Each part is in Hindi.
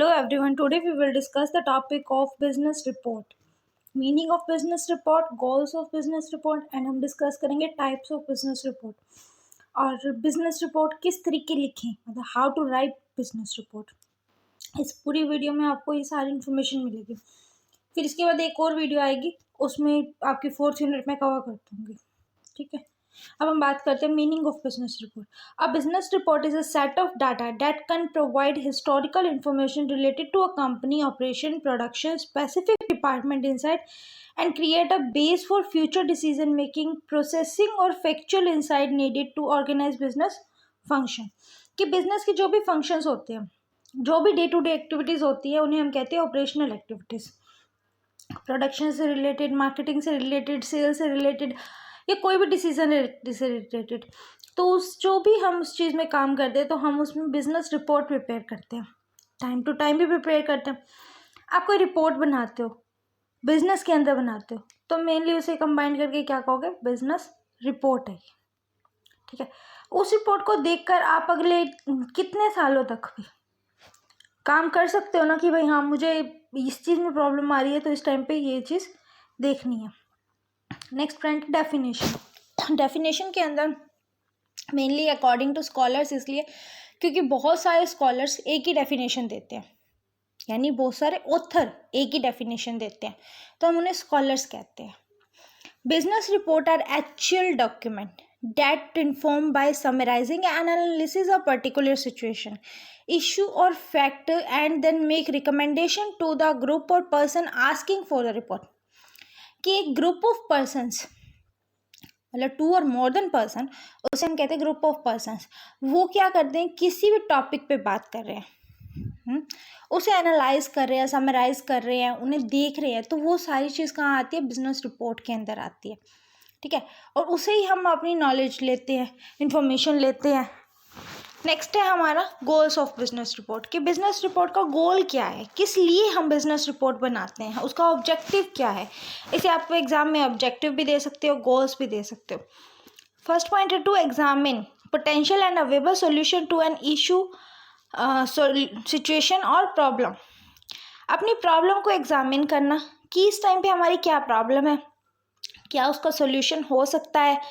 Hello everyone, today we will discuss the topic of business report, meaning of business report, goals of business report and हम discuss करेंगे types of business report और business report किस तरीके लिखें, मतलब how to write business report। इस पूरी वीडियो में आपको ये सारी इन्फॉर्मेशन मिलेगी। फिर इसके बाद एक और वीडियो आएगी, उसमें आपकी 4th यूनिट में कवर कर दूँगी, ठीक है। अब हम बात करते हैं meaning of business report. A business report is a set of data that can provide historical information related to a company operation, production, specific department insight and create a base for future decision making, processing और factual insight needed to organise business function. कि बिजनेस के जो भी फंक्शंस होते हैं, जो भी डे टू डे एक्टिविटीज़ होती है, उन्हें हम कहते हैं ऑपरेशनल एक्टिविटीज़। प्रोडक्शन से रिलेटेड, मार्केटिंग से रिलेटेड, सेल्स से रिलेटेड या कोई भी डिसीजन से रिलेटेड, तो उस जो भी हम उस चीज़ में काम करते हैं तो हम उसमें बिजनेस रिपोर्ट प्रिपेयर करते हैं। टाइम टू टाइम भी प्रिपेयर करते हैं। आप कोई रिपोर्ट बनाते हो, बिजनेस के अंदर बनाते हो, तो मेनली उसे कंबाइन करके क्या कहोगे, बिजनेस रिपोर्ट है, ठीक है। उस रिपोर्ट को देखकर आप अगले कितने सालों तक भी काम कर सकते हो ना कि भाई हाँ, मुझे इस चीज़ में प्रॉब्लम आ रही है तो इस टाइम पे ये चीज़ देखनी है। Next point, definition. डेफिनेशन के अंदर मेनली अकॉर्डिंग टू स्कॉलर्स, इसलिए क्योंकि बहुत सारे स्कॉलर्स एक ही डेफिनेशन देते हैं, यानी बहुत सारे ऑथर एक ही डेफिनेशन देते हैं, तो हम उन्हें स्कॉलर्स कहते हैं। Business report are actual document that inform by summarizing and analysis of particular situation, issue or fact and then make recommendation to the group or person asking for the report। कि एक ग्रुप ऑफ पर्सन्स, मतलब 2 और मोर देन पर्सन, उसे हम कहते हैं ग्रुप ऑफ पर्सन्स। वो क्या करते हैं, किसी भी टॉपिक पे बात कर रहे हैं, उसे एनालाइज कर रहे हैं, समराइज कर रहे हैं, उन्हें देख रहे हैं, तो वो सारी चीज़ कहाँ आती है, बिजनेस रिपोर्ट के अंदर आती है, ठीक है। और उसे ही हम अपनी नॉलेज लेते हैं, इंफॉर्मेशन लेते हैं। नेक्स्ट है हमारा गोल्स ऑफ बिजनेस रिपोर्ट। कि बिजनेस रिपोर्ट का गोल क्या है, किस लिए हम बिजनेस रिपोर्ट बनाते हैं, उसका ऑब्जेक्टिव क्या है। इसे आप एग्जाम में ऑब्जेक्टिव भी दे सकते हो, गोल्स भी दे सकते हो। फर्स्ट पॉइंट है to examine potential and available solution to an issue, situation और प्रॉब्लम। अपनी प्रॉब्लम को एग्जामिन करना कि इस टाइम पे हमारी क्या प्रॉब्लम है, क्या उसका सॉल्यूशन हो सकता है,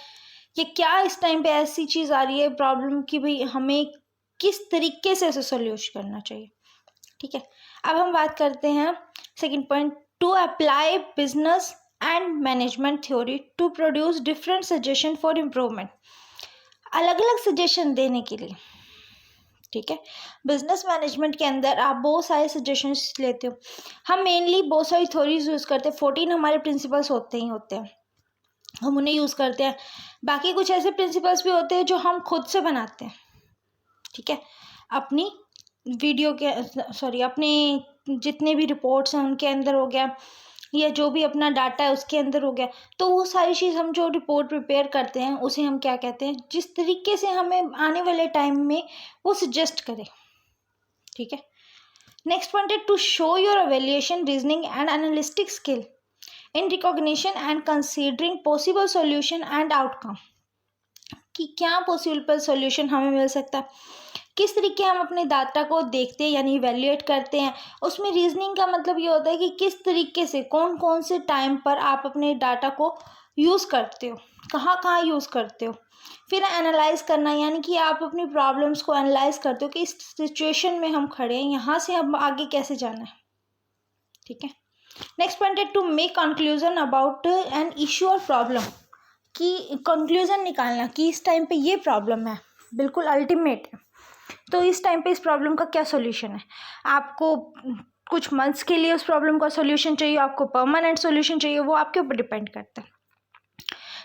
कि क्या इस टाइम पे ऐसी चीज़ आ रही है प्रॉब्लम कि भाई हमें किस तरीके से उसे सॉल्यूशन करना चाहिए, ठीक है। अब हम बात करते हैं second point, to apply business and management theory to produce different suggestion for improvement. अलग अलग सजेशन देने के लिए, ठीक है। बिजनेस मैनेजमेंट के अंदर आप बहुत सारे सजेशंस लेते हो। हम मेनली बहुत सारी थ्योरीज यूज़ करते हैं, 14 हमारे प्रिंसिपल्स होते हैं, हम उन्हें यूज़ करते हैं। बाकी कुछ ऐसे प्रिंसिपल्स भी होते हैं जो हम खुद से बनाते हैं, ठीक है। अपनी वीडियो के अपने जितने भी रिपोर्ट्स हैं उनके अंदर हो गया, या जो भी अपना डाटा है उसके अंदर हो गया, तो वो सारी चीज़ हम जो रिपोर्ट प्रिपेयर करते हैं उसे हम क्या कहते हैं, जिस तरीके से हमें आने वाले टाइम में वो सजेस्ट करे, ठीक है। नेक्स्ट पॉइंट है to show your evaluation, reasoning and analytic skill in recognition and considering possible solution and outcome. कि क्या पॉसिबल सॉल्यूशन हमें मिल सकता है, किस तरीके हम अपने डाटा को देखते हैं यानी इवेल्युएट करते हैं। उसमें रीजनिंग का मतलब ये होता है कि किस तरीके से, कौन कौन से टाइम पर आप अपने डाटा को यूज़ करते हो, कहाँ कहाँ यूज़ करते हो। फिर एनालाइज करना, यानी कि आप अपनी प्रॉब्लम्स को एनालाइज करते हो कि इस सिचुएशन में हम खड़े हैं, यहाँ से हम आगे कैसे जाना है, ठीक है। नेक्स्ट पॉइंट है to make conclusion about an issue और प्रॉब्लम। कि कंक्लूजन निकालना कि इस टाइम पे ये प्रॉब्लम है, बिल्कुल अल्टीमेट है, तो इस टाइम पे इस प्रॉब्लम का क्या सॉल्यूशन है। आपको कुछ मंथ्स के लिए उस प्रॉब्लम का सॉल्यूशन चाहिए, आपको परमानेंट सॉल्यूशन चाहिए, वो आपके ऊपर डिपेंड करता है।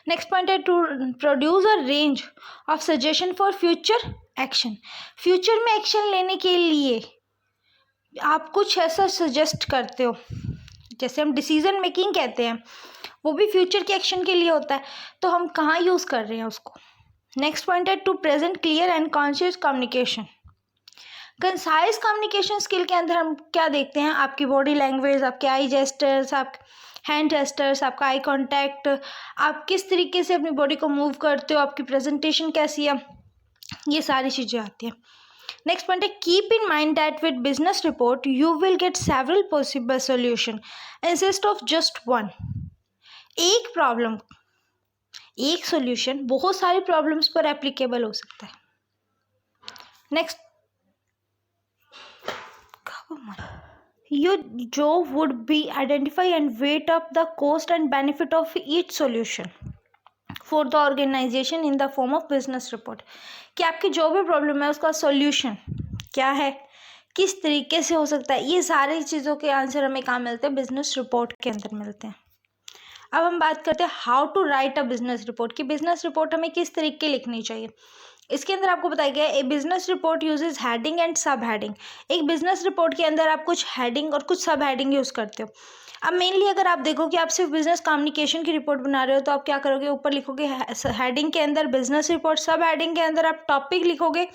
नेक्स्ट पॉइंट है to produce a range of suggestion for future action. Future में एक्शन लेने के लिए आप कुछ ऐसा सजेस्ट करते हो, जैसे हम डिसीजन मेकिंग कहते हैं, वो भी फ्यूचर के एक्शन के लिए होता है, तो हम कहाँ यूज़ कर रहे हैं उसको। नेक्स्ट पॉइंट है to present clear and conscious communication. Concise communication skill के अंदर हम क्या देखते हैं, आपकी बॉडी लैंग्वेज, आपके आई जेस्टर्स, आप हैंड जेस्टर्स, आपका आई कांटेक्ट, आप किस तरीके से अपनी बॉडी को मूव करते हो, आपकी प्रेजेंटेशन कैसी है, ये सारी चीज़ें आती हैं। नेक्स्ट पॉइंट है keep in mind that with business report you will get several possible solution instead of just one. एक प्रॉब्लम, एक सॉल्यूशन बहुत सारी प्रॉब्लम्स पर एप्लीकेबल हो सकता है। Next, your job would be identify and weight up the cost and benefit of each solution for the organization in the form of business report। कि आपकी जो भी प्रॉब्लम है उसका सॉल्यूशन क्या है, किस तरीके से हो सकता है, ये सारी चीज़ों के आंसर हमें कहाँ मिलते हैं, बिजनेस रिपोर्ट के अंदर मिलते हैं। अब हम बात करते हैं how to write a business report, कि बिजनेस रिपोर्ट हमें किस तरीके लिखनी चाहिए। इसके अंदर आपको बताया गया है a business report uses heading and sub heading. एक बिजनेस रिपोर्ट के अंदर आप कुछ हेडिंग और कुछ सब हेडिंग यूज़ करते हो। अब मेनली अगर आप देखो कि आप सिर्फ बिजनेस कम्युनिकेशन की रिपोर्ट बना रहे हो तो आप क्या करोगे, ऊपर लिखोगे हेडिंग के अंदर बिजनेस रिपोर्ट, सब हेडिंग के अंदर आप टॉपिक लिखोगे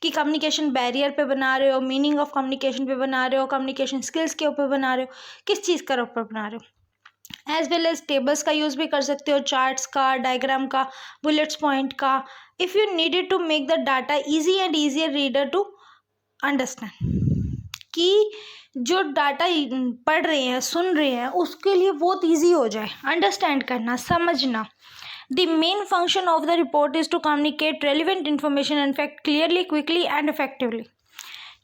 कि कम्युनिकेशन बैरियर पे बना रहे हो, मीनिंग ऑफ कम्युनिकेशन पे बना रहे हो, कम्युनिकेशन स्किल्स के ऊपर बना रहे हो, किस चीज़ का ऊपर बना रहे हो। एज वेल एज टेबल्स का यूज़ भी कर सकते हो, चार्ट्स का, डायग्राम का, बुलेट्स पॉइंट का, if you needed to make the data easy and easier reader to understand, कि जो डाटा पढ़ रहे हैं, सुन रहे हैं, उसके लिए बहुत ईजी हो जाए अंडरस्टैंड करना, समझना। The main function of the report is to communicate relevant information and fact clearly, quickly and effectively,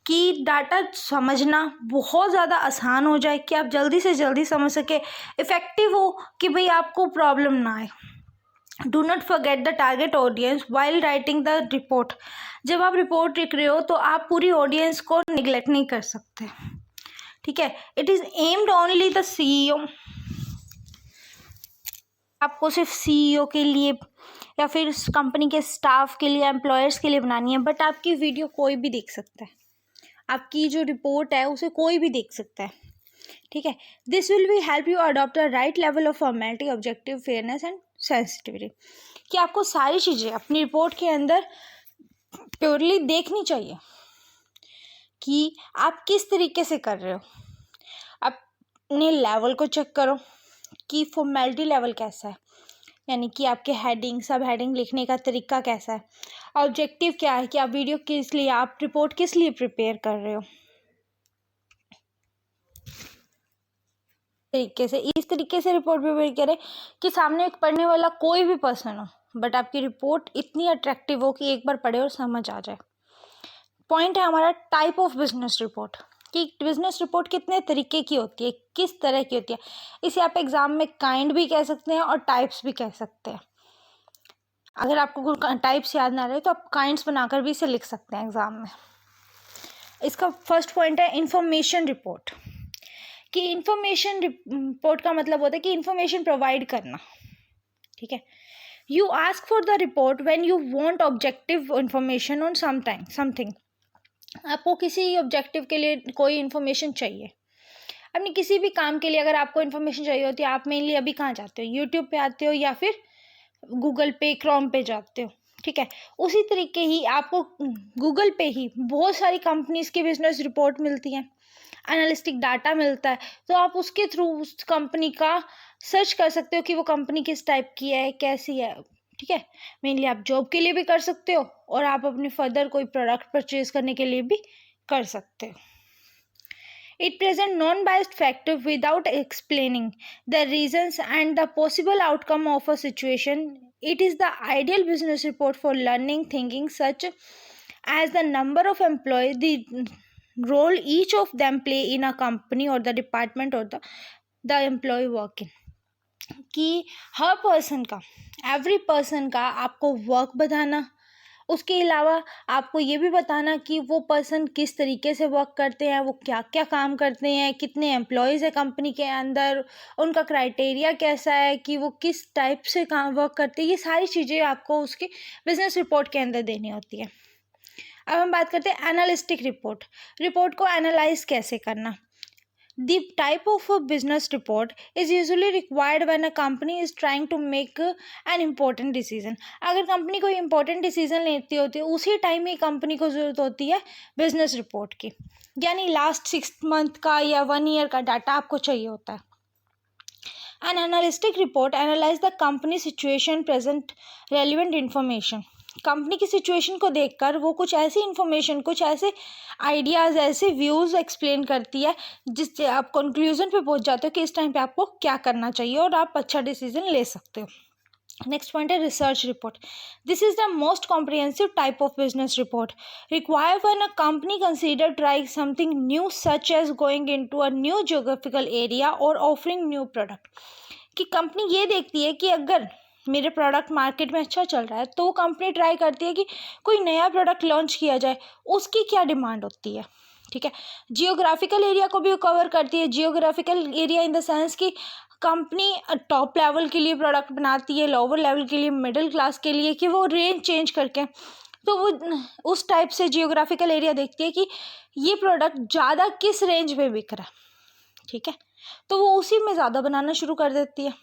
कि डाटा समझना बहुत ज़्यादा आसान हो जाए, कि आप जल्दी से जल्दी समझ सके, इफ़ेक्टिव हो, कि भाई आपको प्रॉब्लम ना आए। Do not forget the target audience while writing the report. जब आप रिपोर्ट लिख रहे हो तो आप पूरी ऑडियंस को निगलेक्ट नहीं कर सकते, ठीक है। It is aimed only the CEO। आपको सिर्फ CEO के लिए या फिर कंपनी के स्टाफ के लिए, एम्प्लॉयर्स के लिए बनानी है, बट आपकी वीडियो कोई भी देख सकता है, आपकी जो रिपोर्ट है उसे कोई भी देख सकता है, ठीक है। This will be help you adopt the right level of formality, objective, fairness and sensitivity, कि आपको सारी चीज़ें अपनी रिपोर्ट के अंदर प्योरली देखनी चाहिए कि आप किस तरीके से कर रहे हो। अपने लेवल को चेक करो कि फॉर्मेलिटी लेवल कैसा है, यानी कि आपके हेडिंग, सब हेडिंग लिखने का तरीका कैसा है, ऑब्जेक्टिव क्या है, कि आप वीडियो किस लिए, आप रिपोर्ट किस लिए प्रिपेयर कर रहे हो, तरीके से, इस तरीके से रिपोर्ट प्रिपेयर करें कि सामने पढ़ने वाला कोई भी पर्सन हो, बट आपकी रिपोर्ट इतनी अट्रैक्टिव हो कि एक बार पढ़े और समझ आ जाए। पॉइंट है हमारा टाइप ऑफ बिजनेस रिपोर्ट, कि बिजनेस रिपोर्ट कितने तरीके की होती है, किस तरह की होती है। इसे आप एग्जाम में काइंड भी कह सकते हैं और टाइप्स भी कह सकते हैं। अगर आपको टाइप्स याद ना रहे तो आप काइंड्स बनाकर भी इसे लिख सकते हैं एग्जाम में। इसका फर्स्ट पॉइंट है इंफॉर्मेशन रिपोर्ट, कि इंफॉर्मेशन रिपोर्ट का मतलब होता है कि इंफॉर्मेशन प्रोवाइड करना, ठीक है। You ask for the report when you want objective information on something. आपको किसी ऑब्जेक्टिव के लिए कोई इन्फॉर्मेशन चाहिए, अपनी किसी भी काम के लिए अगर आपको इन्फॉर्मेशन चाहिए होती है, आप मेनली अभी कहाँ जाते हो, यूट्यूब पे आते हो या फिर गूगल पे, क्रोम पे जाते हो, ठीक है। उसी तरीके ही आपको गूगल पे ही बहुत सारी कंपनीज की बिजनेस रिपोर्ट मिलती हैं, एनालिस्टिक डाटा मिलता है, तो आप उसके थ्रू उस कंपनी का सर्च कर सकते हो कि वो कंपनी किस टाइप की है, कैसी है, ठीक है। मेनली आप जॉब के लिए भी कर सकते हो और आप अपने फर्दर कोई प्रोडक्ट परचेज करने के लिए भी कर सकते हो। It presents non-biased fact without explaining the reasons and the possible outcome of a situation. It is the ideal business report for learning thinking such as the number of employees, the role each of them play in a company or the department or the employee working, कि हर पर्सन का, एवरी पर्सन का आपको वर्क बताना, उसके अलावा आपको ये भी बताना कि वो पर्सन किस तरीके से वर्क करते हैं, वो क्या क्या काम करते हैं, कितने एम्प्लॉयज़ है कंपनी के अंदर, उनका क्राइटेरिया कैसा है, कि वो किस टाइप से काम वर्क करते हैं, ये सारी चीज़ें आपको उसके बिजनेस रिपोर्ट के अंदर देनी होती है। अब हम बात करते हैं एनालिस्टिक रिपोर्ट, रिपोर्ट को एनालाइज कैसे करना। The type of a business report is usually required when a company is trying to make an important decision. अगर कंपनी कोई important decision लेती होती है उसी टाइम ही कंपनी को ज़रूरत होती है बिजनेस रिपोर्ट की, यानी लास्ट 6 मंथ का या 1 ईयर का डाटा आपको चाहिए होता है। An analytic report analyze the company situation, present relevant information, company की सिचुएशन को देखकर वो कुछ ऐसी इन्फॉर्मेशन, कुछ ऐसे आइडियाज़, ऐसे व्यूज़ एक्सप्लेन करती है जिससे आप कंक्लूजन पे पहुंच जाते हो कि इस टाइम पे आपको क्या करना चाहिए और आप अच्छा डिसीजन ले सकते हो। नेक्स्ट पॉइंट है research report. This is the most comprehensive type of business report required when a company consider trying something new such as going into a new geographical area और ऑफरिंग न्यू प्रोडक्ट। कि कंपनी ये देखती है कि अगर मेरे प्रोडक्ट मार्केट में अच्छा चल रहा है तो कंपनी ट्राई करती है कि कोई नया प्रोडक्ट लॉन्च किया जाए, उसकी क्या डिमांड होती है। ठीक है, जियोग्राफिकल एरिया को भी कवर करती है। Geographical area in the sense कि कंपनी टॉप लेवल के लिए प्रोडक्ट बनाती है, लोअर लेवल के लिए, मिडिल क्लास के लिए, कि वो रेंज चेंज करके, तो वो उस टाइप से जियोग्राफिकल एरिया देखती है कि ये प्रोडक्ट ज़्यादा किस रेंज में बिक रहा है। ठीक है, तो वो उसी में ज़्यादा बनाना शुरू कर देती है।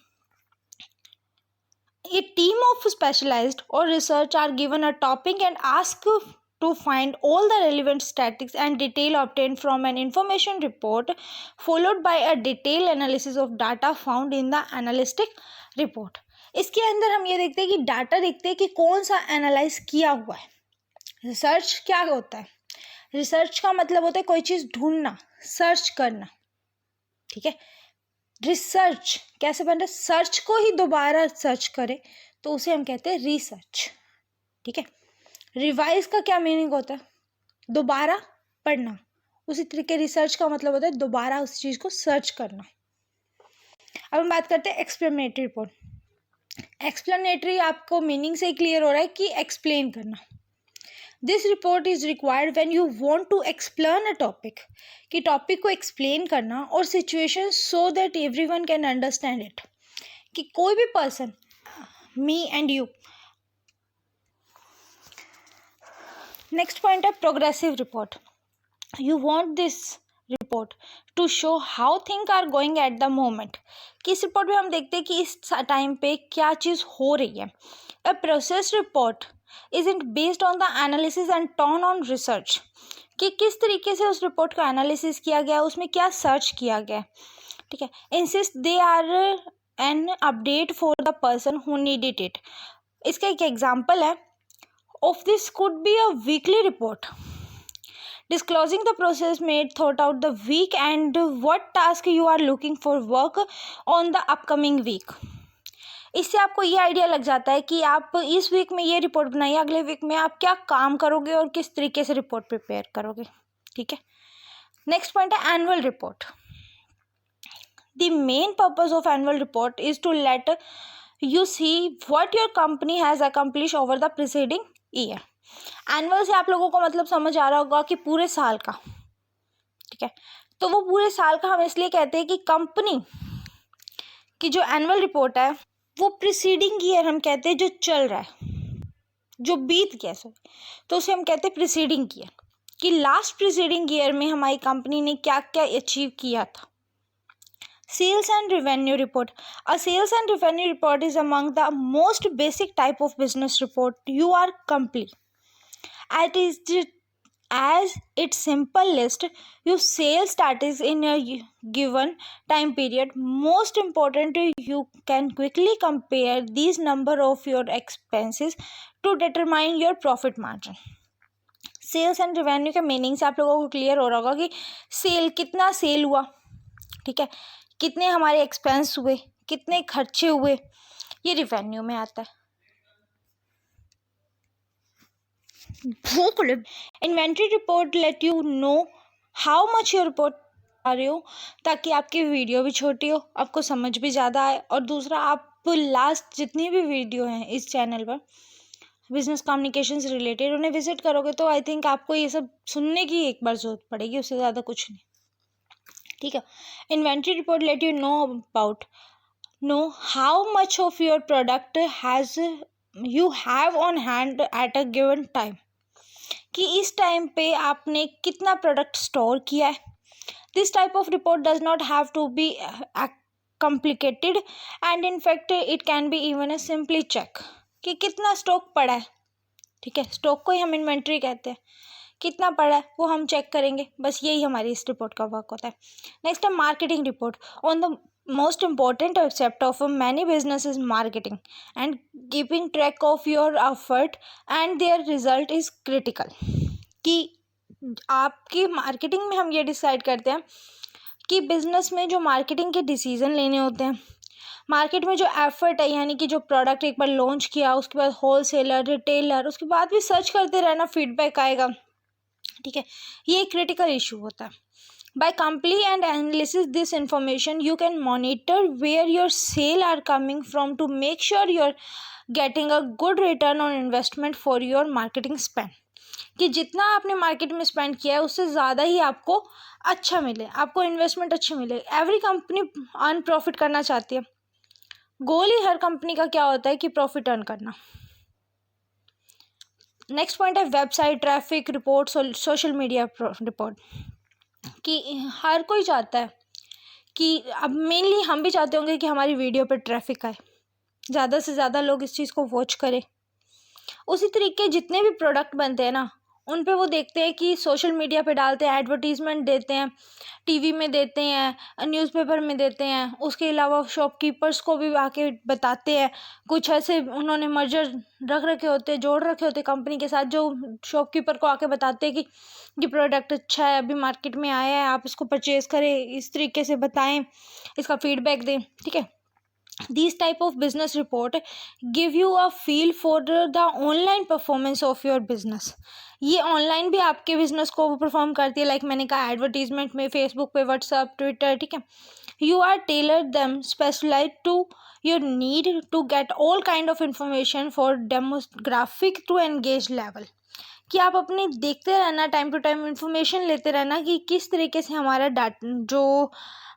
A team of specialized or research are given a topic and asked to find all the relevant statistics and detail obtained from an information report, followed by a detailed analysis of data found in the analytic report. इसके अंदर हम ये देखते हैं कि डाटा देखते हैं कि कौन सा एनालाइज किया हुआ है। रिसर्च क्या होता है? रिसर्च का मतलब होता है कोई चीज़ ढूंढना, सर्च करना। ठीक है, रिसर्च कैसे बन रहा है? सर्च को ही दोबारा सर्च करे तो उसे हम कहते हैं रिसर्च। ठीक है, रिवाइज का क्या मीनिंग होता है? दोबारा पढ़ना। उसी तरीके रिसर्च का मतलब होता है दोबारा उस चीज़ को सर्च करना। अब हम बात करते हैं एक्सप्लेनेटरी रिपोर्ट। एक्सप्लेनेटरी आपको मीनिंग से क्लियर हो रहा है कि एक्सप्लेन करना। This report is required when you want to explain a topic, कि टॉपिक को एक्सप्लेन करना और situation so that everyone can understand it. कि कोई भी person, me and you. Next point है progressive report. You want this report to show how thing are going at the moment. कि इस रिपोर्ट में हम देखते हैं कि इस टाइम पे क्या चीज़ हो रही है। A process report isn't based on the analysis and turn on research, कि किस तरीके से उस रिपोर्ट का एनालिसिस किया गया, उसमें क्या सर्च किया गया। ठीक है, insist they are an update for the person who needed it. इसका एक एग्जांपल है of this could be a weekly report disclosing the process made throughout out the week and what task you are looking for work on the upcoming week। इससे आपको ये आइडिया लग जाता है कि आप इस वीक में ये रिपोर्ट बनाइए, अगले वीक में आप क्या काम करोगे और किस तरीके से रिपोर्ट प्रिपेयर करोगे। ठीक है, नेक्स्ट पॉइंट है annual report. The main purpose of annual report is to let you see what your company has accomplish over the preceding year. Annual से आप लोगों को मतलब समझ आ रहा होगा कि पूरे साल का। ठीक है, तो वो पूरे साल का हम इसलिए कहते हैं कि कंपनी की जो एनुअल रिपोर्ट है वो प्रीसीडिंग ईयर हम कहते हैं जो चल रहा है, जो बीत गया सर, तो उसे हम कहते हैं प्रीसीडिंग ईयर। कि लास्ट प्रीसीडिंग ईयर में हमारी कंपनी ने क्या क्या अचीव किया था। Sales and revenue report. A sales and revenue report is among the most basic type of business report you are complete as its simple list your sales status in a given time period. Most important, you can quickly compare these number of your expenses to determine your profit margin। Sales and revenue के मीनिंग से आप लोगों को क्लियर हो रहा होगा कि सेल, कितना सेल हुआ। ठीक है, कितने हमारे एक्सपेंस हुए, कितने खर्चे हुए, ये रेवेन्यू में आता है। Inventory report let you know how much your report आ रहे हो, ताकि आपकी वीडियो भी छोटी हो, आपको समझ भी ज़्यादा आए। और दूसरा, आप लास्ट जितनी भी वीडियो हैं इस चैनल पर बिजनेस कम्युनिकेशन से रिलेटेड, उन्हें विजिट करोगे तो आई थिंक आपको ये सब सुनने की एक बार जरूरत पड़ेगी, उससे ज़्यादा कुछ नहीं। ठीक है, inventory report let you know how much of your product has you have on hand at a given time, कि इस टाइम पे आपने कितना प्रोडक्ट स्टोर किया है। This type of report does not have to be complicated and in fact it can be even a simply check, कि कितना स्टॉक पड़ा है। ठीक है, स्टॉक को ही हम इन्वेंट्री कहते हैं। कितना पड़ा है वो हम चेक करेंगे, बस यही हमारी इस रिपोर्ट का वर्क होता है। नेक्स्ट है marketing report. On the most important aspect of a many business is marketing, and keeping track of your effort and their result is critical. कि आपकी मार्केटिंग में हम ये डिसाइड करते हैं कि बिजनेस में जो मार्केटिंग के डिसीजन लेने होते हैं, मार्केट में जो एफर्ट है, यानी कि जो प्रोडक्ट एक बार लॉन्च किया उसके बाद होलसेलर, रिटेलर, उसके बाद भी सर्च करते रहना, फीडबैक आएगा, ठीक है, ये क्रिटिकल इशू होता है. By complete and analysis this information, you can monitor where your sales are coming from to make sure you're getting a good return on investment for your marketing spend. कि जितना आपने मार्केट में स्पेंड किया है उससे ज़्यादा ही आपको अच्छा मिले, आपको इन्वेस्टमेंट अच्छी मिले. एवरी कंपनी अर्न प्रॉफिट करना चाहती है. गोल ही हर कंपनी का क्या होता है कि प्रॉफिट अर्न करना. नेक्स्ट पॉइंट है website traffic report, social media report. कि हर कोई चाहता है कि अब मेनली हम भी चाहते होंगे कि हमारी वीडियो पर ट्रैफिक आए, ज़्यादा से ज़्यादा लोग इस चीज़ को वॉच करें. उसी तरीके जितने भी प्रोडक्ट बनते हैं ना, उन पे वो देखते हैं कि सोशल मीडिया पे डालते हैं, एडवर्टीज़मेंट देते हैं, टीवी में देते हैं, न्यूज़पेपर में देते हैं. उसके अलावा शॉपकीपर्स को भी आके बताते हैं. कुछ ऐसे उन्होंने मर्जर रख रखे होते, जोड़ रखे होते कंपनी के साथ, जो शॉपकीपर को आके बताते हैं कि ये प्रोडक्ट अच्छा है, अभी मार्केट में आया है, आप इसको परचेज़ करें, इस तरीके से बताएं, इसका फीडबैक दें, ठीक है. These type of business report give you a feel for the online performance of your business. ये ऑनलाइन भी आपके बिजनेस को परफॉर्म करती है. लाइक मैंने कहा एडवर्टीजमेंट में, फेसबुक पे, व्हाट्सअप, ट्विटर, ठीक है. You are tailor them specialize to your need to get all kind of information for demographic to engage level. कि आप अपने देखते रहना, टाइम टू टाइम इंफॉर्मेशन लेते रहना कि किस तरीके से हमारा डाटा, जो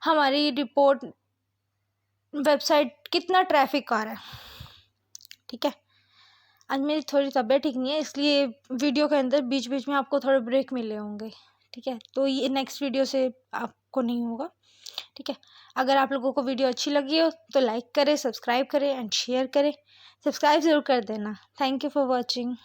हमारी रिपोर्ट, वेबसाइट कितना ट्रैफिक आ रहा है, ठीक है. आज मेरी थोड़ी तबीयत ठीक नहीं है, इसलिए वीडियो के अंदर बीच बीच में आपको थोड़े ब्रेक मिले होंगे, ठीक है. तो ये नेक्स्ट वीडियो से आपको नहीं होगा, ठीक है. अगर आप लोगों को वीडियो अच्छी लगी हो तो लाइक करें, सब्सक्राइब करें एंड शेयर करें. सब्सक्राइब ज़रूर कर देना. Thank you for watching.